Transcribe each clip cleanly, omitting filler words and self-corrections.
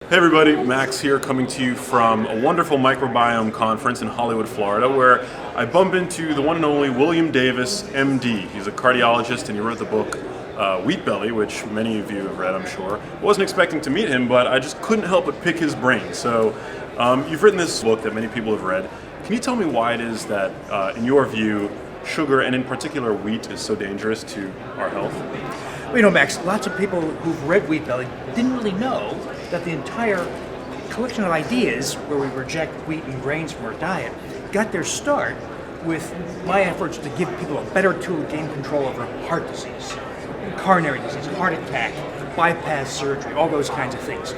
Hey everybody, Max here coming to you from a wonderful microbiome conference in Hollywood, Florida, where I bump into the one and only William Davis, MD. He's a cardiologist and he wrote the book Wheat Belly, which many of you have read, I'm sure. I wasn't expecting to meet him, but I just couldn't help but pick his brain. So you've written this book that many people have read. Can you tell me why it is that, in your view, sugar, and in particular wheat, is so dangerous to our health? Well, you know, Max, lots of people who've read Wheat Belly didn't really know that the entire collection of ideas where we reject wheat and grains from our diet got their start with my efforts to give people a better tool to gain control over heart disease, coronary disease, heart attack, bypass surgery, all those kinds of things.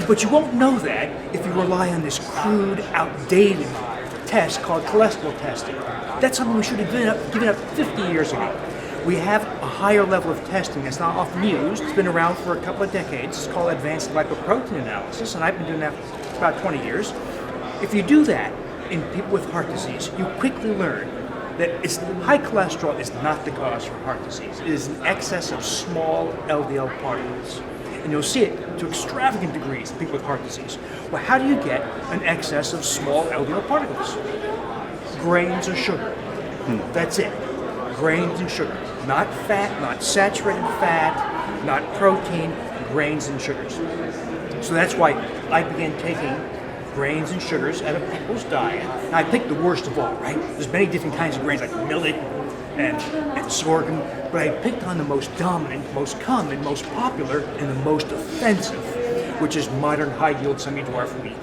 But you won't know that if you rely on this crude, outdated test called cholesterol testing. That's something we should have given up 50 years ago. We have a higher level of testing that's not often used. It's been around for a couple of decades. It's called advanced lipoprotein analysis, and I've been doing that for about 20 years. If you do that in people with heart disease, you quickly learn that high cholesterol is not the cause for heart disease. It is an excess of small LDL particles. And you'll see it to extravagant degrees in people with heart disease. Well, how do you get an excess of small LDL particles? Grains or sugar. That's it. Grains and sugar. Not fat, not saturated fat, not protein, grains and sugars. So that's why I began taking grains and sugars out of people's diet. And I picked the worst of all, right? There's many different kinds of grains like millet and sorghum, but I picked on the most dominant, most common, most popular, and the most offensive, which is modern high-yield semi-dwarf wheat.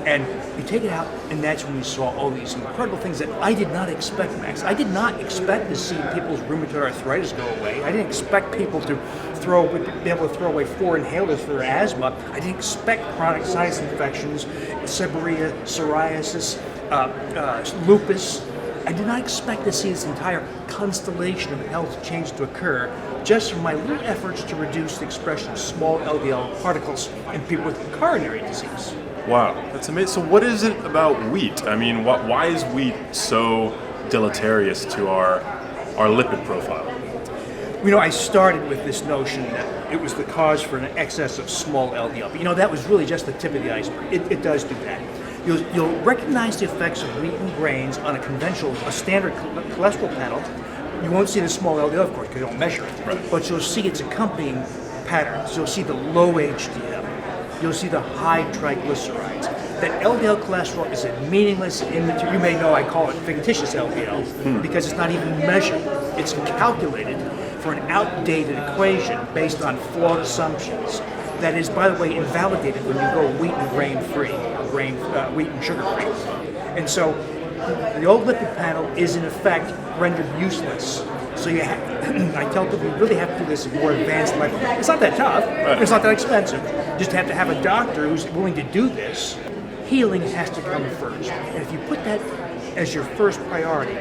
And you take it out, and that's when we saw all these incredible things that I did not expect, Max. I did not expect to see people's rheumatoid arthritis go away. I didn't expect people to be able to throw away 4 inhalers for their asthma. I didn't expect chronic sinus infections, seborrhea, psoriasis, lupus. I did not expect to see this entire constellation of health change to occur just from my little efforts to reduce the expression of small LDL particles in people with coronary disease. Wow, that's amazing. So what is it about wheat? I mean, why is wheat so deleterious to our lipid profile? You know, I started with this notion that it was the cause for an excess of small LDL. But you know, that was really just the tip of the iceberg. It does do that. You'll recognize the effects of wheat and grains on a standard cholesterol panel. You won't see the small LDL, of course, because you don't measure it. Right. But you'll see its accompanying patterns. You'll see the low HDL. You'll see the high triglycerides. That LDL cholesterol is a meaningless, immaterial. You may know I call it fictitious LDL because it's not even measured. It's calculated for an outdated equation based on flawed assumptions. That is, by the way, invalidated when you go wheat and grain free, wheat and sugar free. And so the old lipid panel is in effect rendered useless. So I tell people you really have to do this in more advanced life. It's not that tough. Right. It's not that expensive. You just have to have a doctor who's willing to do this. Healing has to come first. And if you put that as your first priority,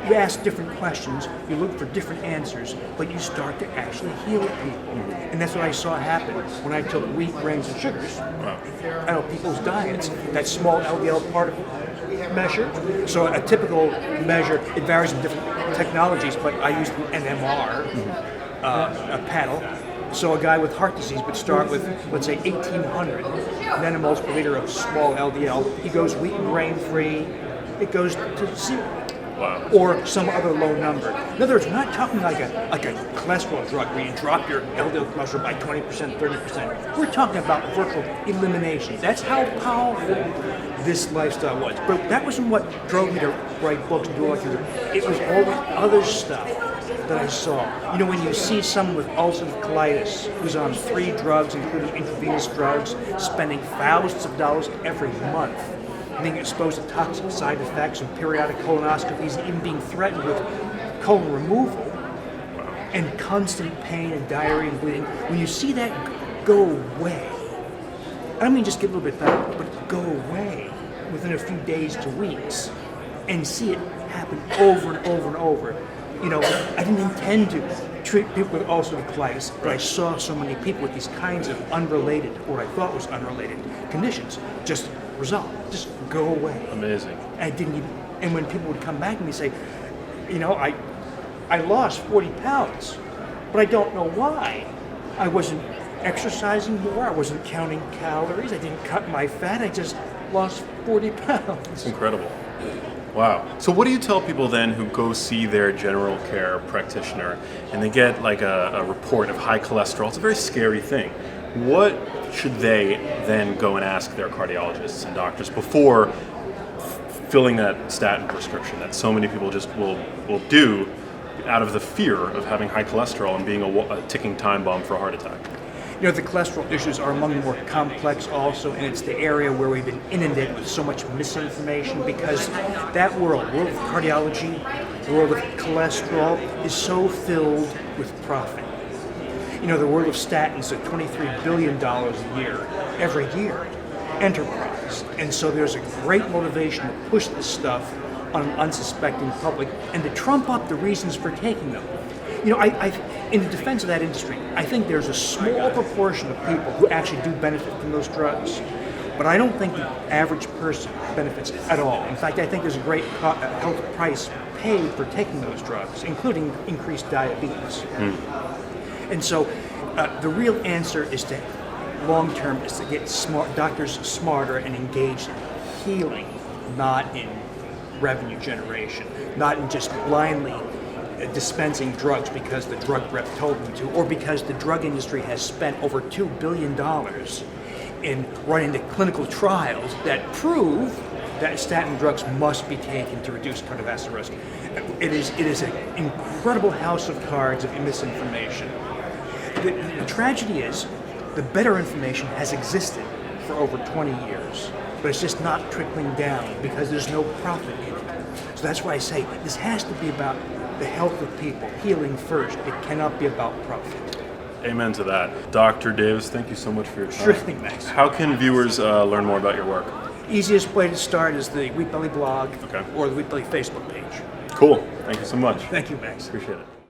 you ask different questions, you look for different answers, but you start to actually heal people. And that's what I saw happen when I took wheat, grains, and sugars out of people's diets. That small LDL particle measure. So a typical measure, it varies in different technologies, but I use the NMR panel. So a guy with heart disease would start with, let's say, 1,800 nanomoles per liter of small LDL. He goes wheat and grain free. It goes to 0. Wow. Or some other low number. In other words, we're not talking like a cholesterol drug where you drop your LDL cholesterol by 20%, 30%. We're talking about virtual elimination. That's how powerful this lifestyle was. But that wasn't what drove me to write books and do all that. It was all the other stuff that I saw. You know, when you see someone with ulcerative colitis who's on 3 drugs, including intravenous drugs, spending thousands of dollars every month, being exposed to toxic side effects and periodic colonoscopies, and even being threatened with colon removal and constant pain and diarrhea and bleeding, when you see that go away, I don't mean just get a little bit better, but go away within a few days to weeks, and see it happen over and over and over. You know, I didn't intend to treat people with ulcerative colitis, but I saw so many people with these kinds of unrelated, or I thought was unrelated, conditions just resolve, just go away. Amazing. And when people would come back and say, you know, I lost 40 pounds, but I don't know why. I wasn't exercising more. I wasn't counting calories. I didn't cut my fat. I just lost 40 pounds. It's incredible. Wow. So what do you tell people then who go see their general care practitioner and they get like a report of high cholesterol? It's a very scary thing. What should they then go and ask their cardiologists and doctors before filling that statin prescription that so many people just will do out of the fear of having high cholesterol and being a ticking time bomb for a heart attack? You know, the cholesterol issues are among the more complex also, and it's the area where we've been inundated with so much misinformation because that world of cardiology, the world of cholesterol, is so filled with profit. You know, the world of statins at $23 billion a year, every year, enterprise. And so there's a great motivation to push this stuff on an unsuspecting public and to trump up the reasons for taking them. You know, in the defense of that industry, I think there's a small proportion of people who actually do benefit from those drugs. But I don't think the average person benefits at all. In fact, I think there's a great health price paid for taking those drugs, including increased diabetes. And so the real answer is to, long term, is to get doctors smarter and engaged in healing, not in revenue generation, not in just blindly dispensing drugs because the drug rep told them to, or because the drug industry has spent over $2 billion in running the clinical trials that prove that statin drugs must be taken to reduce cardiovascular risk. It is an incredible house of cards of misinformation. The tragedy is the better information has existed for over 20 years, but it's just not trickling down because there's no profit in it. So that's why I say this has to be about the health of people, healing first. It cannot be about profit. Amen to that. Dr. Davis, thank you so much for your time. Sure thing, Max. How can viewers learn more about your work? Easiest way to start is the Wheat Belly blog Okay. or the Wheat Belly Facebook page. Cool. Thank you so much. Thank you, Max. Appreciate it.